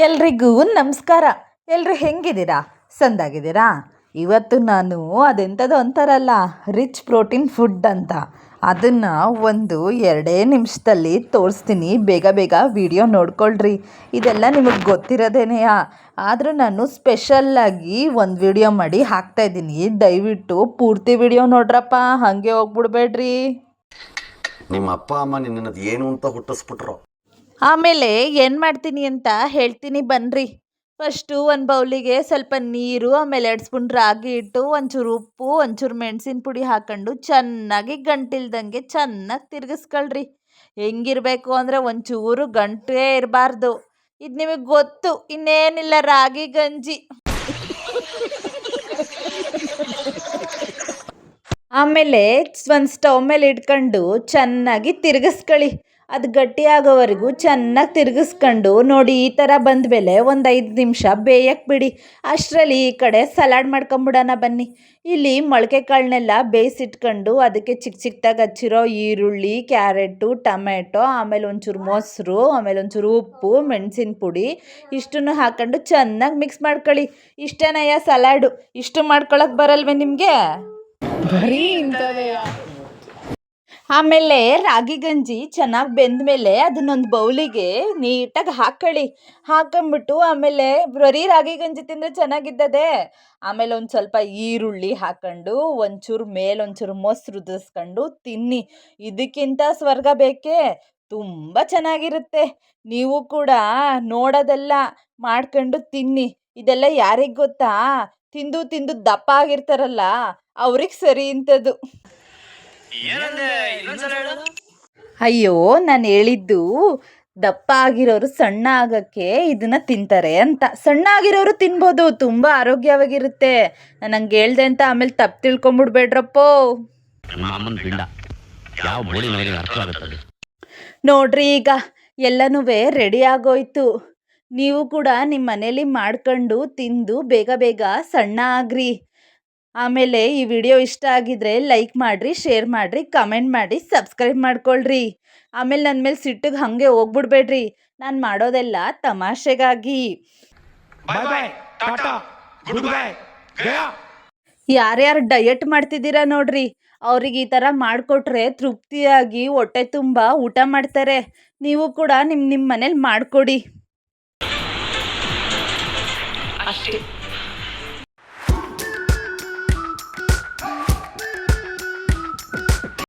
ಎಲ್ರಿಗೂ ನಮಸ್ಕಾರ. ಎಲ್ಲರೂ ಹೆಂಗಿದ್ದೀರಾ? ಸಂದಾಗಿದ್ದೀರಾ? ಇವತ್ತು ನಾನು ಅದೆಂಥದ್ದು ಅಂತಾರಲ್ಲ, ರಿಚ್ ಪ್ರೋಟೀನ್ ಫುಡ್ ಅಂತ, ಅದನ್ನು ಒಂದು 2 ನಿಮಿಷದಲ್ಲಿ ತೋರಿಸ್ತೀನಿ. ಬೇಗ ಬೇಗ ವಿಡಿಯೋ ನೋಡ್ಕೊಳ್ರಿ. ಇದೆಲ್ಲ ನಿಮಗೆ ಗೊತ್ತಿರೋದೇನೆಯ, ಆದರೂ ನಾನು ಸ್ಪೆಷಲ್ಲಾಗಿ ಒಂದು ವಿಡಿಯೋ ಮಾಡಿ ಹಾಕ್ತಾಯಿದ್ದೀನಿ. ದಯವಿಟ್ಟು ಪೂರ್ತಿ ವಿಡಿಯೋ ನೋಡ್ರಪ್ಪ, ಹಾಗೆ ಹೋಗ್ಬಿಡ್ಬೇಡ್ರಿ. ನಿಮ್ಮ ಅಪ್ಪ ಅಮ್ಮ ನಿನ್ನದು ಏನು ಅಂತ ಹುಟ್ಟಿಸ್ಬಿಟ್ರು. ಆಮೇಲೆ ಏನು ಮಾಡ್ತೀನಿ ಅಂತ ಹೇಳ್ತೀನಿ ಬನ್ನಿರಿ. ಫಸ್ಟು ಒಂದು ಬೌಲಿಗೆ ಸ್ವಲ್ಪ ನೀರು, ಆಮೇಲೆ 2 ಸ್ಪೂನ್ ರಾಗಿ ಹಿಟ್ಟು, ಒಂಚೂರು ಉಪ್ಪು, ಒಂಚೂರು ಮೆಣಸಿನ ಪುಡಿ ಹಾಕ್ಕೊಂಡು ಚೆನ್ನಾಗಿ ಗಂಟಿಲ್ದಂಗೆ ಚೆನ್ನಾಗಿ ತಿರುಗಿಸ್ಕೊಳ್ರಿ. ಹೆಂಗಿರಬೇಕು ಅಂದರೆ ಒಂಚೂರು ಗಂಟೇ ಇರಬಾರ್ದು. ಇದು ನಿಮಗೆ ಗೊತ್ತು, ಇನ್ನೇನಿಲ್ಲ, ರಾಗಿ ಗಂಜಿ. ಆಮೇಲೆ ಒಂದು ಸ್ಟವ್ ಮೇಲೆ ಇಟ್ಕೊಂಡು ಚೆನ್ನಾಗಿ ತಿರುಗಿಸ್ಕೊಳ್ಳಿ. ಅದು ಗಟ್ಟಿಯಾಗೋವರೆಗೂ ಚೆನ್ನಾಗಿ ತಿರುಗಿಸ್ಕೊಂಡು ನೋಡಿ, ಈ ಥರ ಬಂದಮೇಲೆ ಒಂದು 5 ನಿಮಿಷ ಬೇಯಕ್ಕೆ ಬಿಡಿ. ಅಷ್ಟರಲ್ಲಿ ಈ ಕಡೆ ಸಲಾಡ್ ಮಾಡ್ಕೊಂಬಿಡೋಣ ಬನ್ನಿ. ಇಲ್ಲಿ ಮೊಳಕೆ ಕಾಳನ್ನೆಲ್ಲ ಬೇಯಿಸಿಟ್ಕೊಂಡು ಅದಕ್ಕೆ ಚಿಕ್ಕ ಚಿಕ್ಕದಾಗಿ ಹಚ್ಚಿರೋ ಈರುಳ್ಳಿ, ಕ್ಯಾರೆಟು, ಟೊಮೆಟೊ, ಆಮೇಲೆ ಒಂಚೂರು ಮೊಸರು, ಆಮೇಲೆ ಒಂಚೂರು ಉಪ್ಪು, ಮೆಣಸಿನ ಪುಡಿ ಇಷ್ಟನ್ನು ಹಾಕ್ಕೊಂಡು ಚೆನ್ನಾಗಿ ಮಿಕ್ಸ್ ಮಾಡ್ಕೊಳ್ಳಿ. ಇಷ್ಟೇನಯ್ಯ ಸಲಾಡು? ಇಷ್ಟು ಮಾಡ್ಕೊಳಕ್ಕೆ ಬರಲ್ವೇ ನಿಮಗೆ? ಆಮೇಲೆ ರಾಗಿ ಗಂಜಿ ಚೆನ್ನಾಗಿ ಬೆಂದಮೇಲೆ ಅದನ್ನೊಂದು ಬೌಲಿಗೆ ನೀಟಾಗಿ ಹಾಕೊಂಬಿಟ್ಟು, ಆಮೇಲೆ ಬರೀ ರಾಗಿ ಗಂಜಿ ತಿಂದರೆ ಚೆನ್ನಾಗಿದ್ದದೆ. ಆಮೇಲೆ ಒಂದು ಸ್ವಲ್ಪ ಈರುಳ್ಳಿ ಹಾಕ್ಕೊಂಡು ಒಂಚೂರು ಮೊಸರು ಉದಿಸ್ಕೊಂಡು ತಿನ್ನಿ. ಇದಕ್ಕಿಂತ ಸ್ವರ್ಗ ಬೇಕೇ? ತುಂಬ ಚೆನ್ನಾಗಿರುತ್ತೆ. ನೀವು ಕೂಡ ನೋಡೋದೆಲ್ಲ ಮಾಡ್ಕೊಂಡು ತಿನ್ನಿ. ಇದೆಲ್ಲ ಯಾರಿಗೆ ಗೊತ್ತಾ? ತಿಂದು ತಿಂದು ದಪ್ಪ ಆಗಿರ್ತಾರಲ್ಲ, ಅವ್ರಿಗೆ ಸರಿ ಇಂಥದ್ದು. ಅಯ್ಯೋ, ನಾನು ಹೇಳಿದ್ದು ದಪ್ಪ ಆಗಿರೋರು ಸಣ್ಣ ಆಗೋಕ್ಕೆ ಇದನ್ನು ತಿಂತಾರೆ ಅಂತ. ಸಣ್ಣ ಆಗಿರೋರು ತಿನ್ಬೋದು, ತುಂಬ ಆರೋಗ್ಯವಾಗಿರುತ್ತೆ. ನಾನು ಹಂಗೆ ಹೇಳ್ದೆ ಅಂತ ಆಮೇಲೆ ತಪ್ಪು ತಿಳ್ಕೊಂಬಿಡ್ಬೇಡ್ರಪ್ಪೋ. ನೋಡ್ರಿ, ಈಗ ಎಲ್ಲನೂ ರೆಡಿ ಆಗೋಯ್ತು. ನೀವು ಕೂಡ ನಿಮ್ಮ ಮನೇಲಿ ಮಾಡ್ಕೊಂಡು ತಿಂದು ಬೇಗ ಬೇಗ ಸಣ್ಣ ಆಗ್ರಿ. ಆಮೇಲೆ ಈ ವಿಡಿಯೋ ಇಷ್ಟ ಆಗಿದ್ರೆ ಲೈಕ್ ಮಾಡಿರಿ, ಶೇರ್ ಮಾಡಿರಿ, ಕಮೆಂಟ್ ಮಾಡಿ, ಸಬ್ಸ್ಕ್ರೈಬ್ ಮಾಡ್ಕೊಳ್ರಿ. ಆಮೇಲೆ ನನ್ನ ಮೇಲೆ ಸಿಟ್ಟಿಗೆ ಹಾಗೆ ಹೋಗ್ಬಿಡ್ಬೇಡ್ರಿ. ನಾನು ಮಾಡೋದೆಲ್ಲ ತಮಾಷೆಗಾಗಿ. ಯಾರ್ಯಾರು ಡಯಟ್ ಮಾಡ್ತಿದ್ದೀರಾ ನೋಡ್ರಿ, ಅವ್ರಿಗೆ ಈ ಥರ ಮಾಡಿಕೊಟ್ರೆ ತೃಪ್ತಿಯಾಗಿ ಹೊಟ್ಟೆ ತುಂಬ ಊಟ ಮಾಡ್ತಾರೆ. ನೀವು ಕೂಡ ನಿಮ್ಮ ಮನೇಲಿ ಮಾಡಿಕೊಡಿ ಅಷ್ಟೇ.